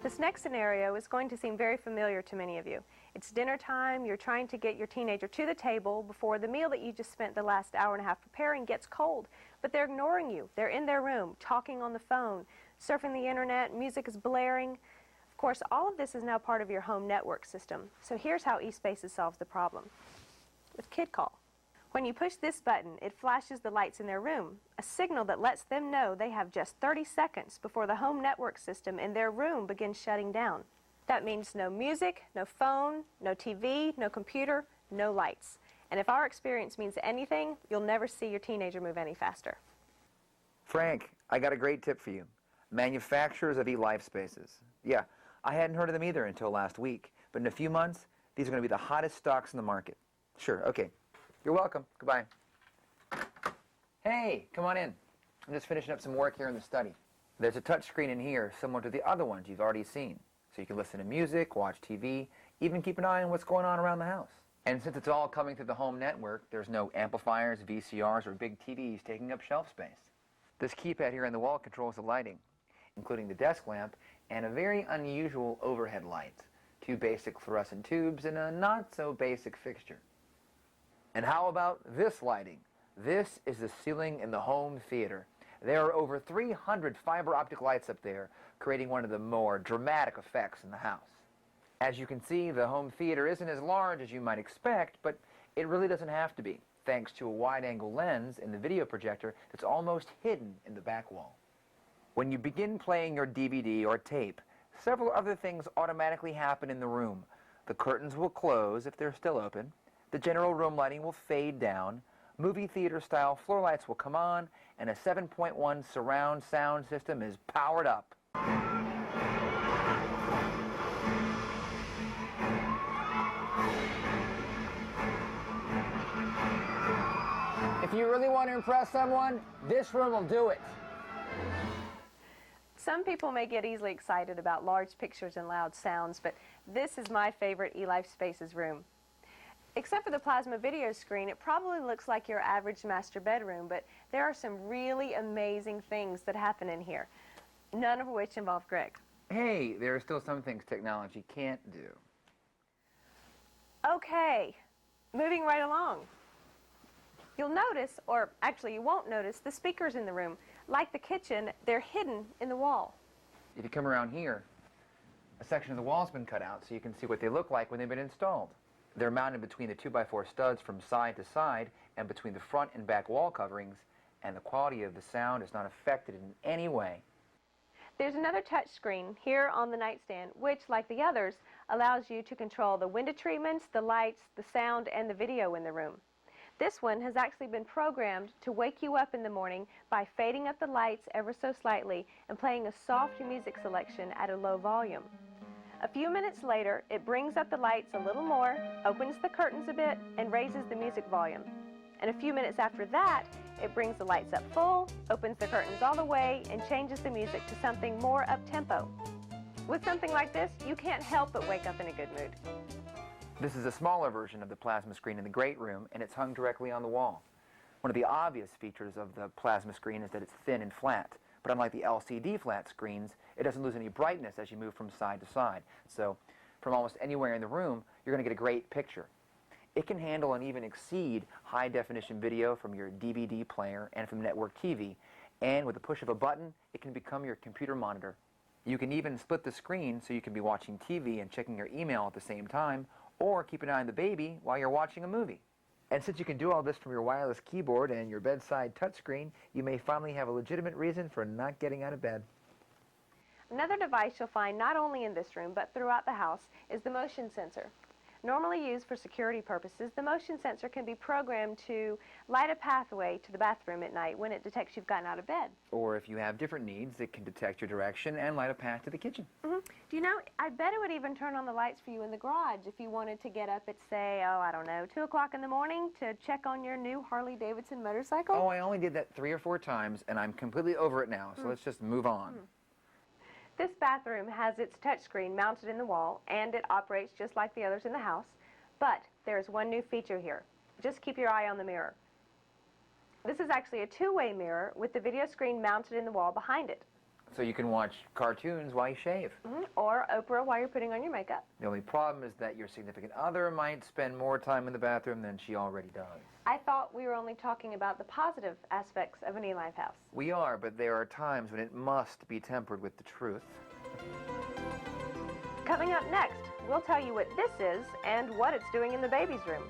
This next scenario is going to seem very familiar to many of you. It's dinner time, you're trying to get your teenager to the table before the meal that you just spent the last hour and a half preparing gets cold, but they're ignoring you. They're in their room, talking on the phone, surfing the internet, music is blaring. Of course, all of this is now part of your home network system. So here's how eSpaces solves the problem. With Kid Call. When you push this button, it flashes the lights in their room, a signal that lets them know they have just 30 seconds before the home network system in their room begins shutting down. That means no music, no phone, no TV, no computer, no lights. And if our experience means anything, you'll never see your teenager move any faster. Frank, I got a great tip for you. Manufacturers of eLife spaces. Yeah, I hadn't heard of them either until last week, but in a few months, these are going to be the hottest stocks in the market. Sure, okay. You're welcome. Goodbye. Hey, come on in. I'm just finishing up some work here in the study. There's a touch screen in here similar to the other ones you've already seen. So you can listen to music, watch TV, even keep an eye on what's going on around the house. And since it's all coming through the home network, there's no amplifiers, VCRs, or big TVs taking up shelf space. This keypad here on the wall controls the lighting, including the desk lamp and a very unusual overhead light, 2 basic fluorescent tubes, and a not-so-basic fixture. And how about this lighting? This is the ceiling in the home theater. There are over 300 fiber optic lights up there, creating one of the more dramatic effects in the house. As you can see, the home theater isn't as large as you might expect, but it really doesn't have to be, thanks to a wide-angle lens in the video projector that's almost hidden in the back wall. When you begin playing your DVD or tape, several other things automatically happen in the room. The curtains will close if they're still open. The general room lighting will fade down, movie theater-style floor lights will come on, and a 7.1 surround sound system is powered up. If you really want to impress someone, this room will do it. Some people may get easily excited about large pictures and loud sounds, but this is my favorite eLife Spaces room. Except for the plasma video screen, it probably looks like your average master bedroom, but there are some really amazing things that happen in here, none of which involve Greg. Hey, there are still some things technology can't do. Okay, moving right along. You'll notice, or actually you won't notice, the speakers in the room. Like the kitchen, they're hidden in the wall. If you come around here, a section of the wall's been cut out so you can see what they look like when they've been installed. They're mounted between the 2x4 studs from side to side and between the front and back wall coverings, and the quality of the sound is not affected in any way. There's another touch screen here on the nightstand, which, like the others, allows you to control the window treatments, the lights, the sound, and the video in the room. This one has actually been programmed to wake you up in the morning by fading up the lights ever so slightly and playing a soft music selection at a low volume. A few minutes later, it brings up the lights a little more, opens the curtains a bit, and raises the music volume. And a few minutes after that, it brings the lights up full, opens the curtains all the way, and changes the music to something more up-tempo. With something like this, you can't help but wake up in a good mood. This is a smaller version of the plasma screen in the great room, and it's hung directly on the wall. One of the obvious features of the plasma screen is that it's thin and flat, but unlike the LCD flat screens, it doesn't lose any brightness as you move from side to side. So from almost anywhere in the room, you're going to get a great picture. It can handle and even exceed high-definition video from your DVD player and from network TV, and with the push of a button, it can become your computer monitor. You can even split the screen so you can be watching TV and checking your email at the same time, or keep an eye on the baby while you're watching a movie. And since you can do all this from your wireless keyboard and your bedside touchscreen, you may finally have a legitimate reason for not getting out of bed. Another device you'll find not only in this room but throughout the house is the motion sensor. Normally used for security purposes, the motion sensor can be programmed to light a pathway to the bathroom at night when it detects you've gotten out of bed. Or if you have different needs, it can detect your direction and light a path to the kitchen. Do you know, I bet it would even turn on the lights for you in the garage if you wanted to get up at, say, I don't know, 2 o'clock in the morning to check on your new Harley-Davidson motorcycle. Oh, I only did that 3 or 4 times, and I'm completely over it now, so let's just move on. This bathroom has its touchscreen mounted in the wall, and it operates just like the others in the house. But there's one new feature here. Just keep your eye on the mirror. This is actually a two-way mirror with the video screen mounted in the wall behind it. So you can watch cartoons while you shave. Or Oprah while you're putting on your makeup. The only problem is that your significant other might spend more time in the bathroom than she already does. I thought we were only talking about the positive aspects of an eLife house. We are, but there are times when it must be tempered with the truth. Coming up next, we'll tell you what this is and what it's doing in the baby's room.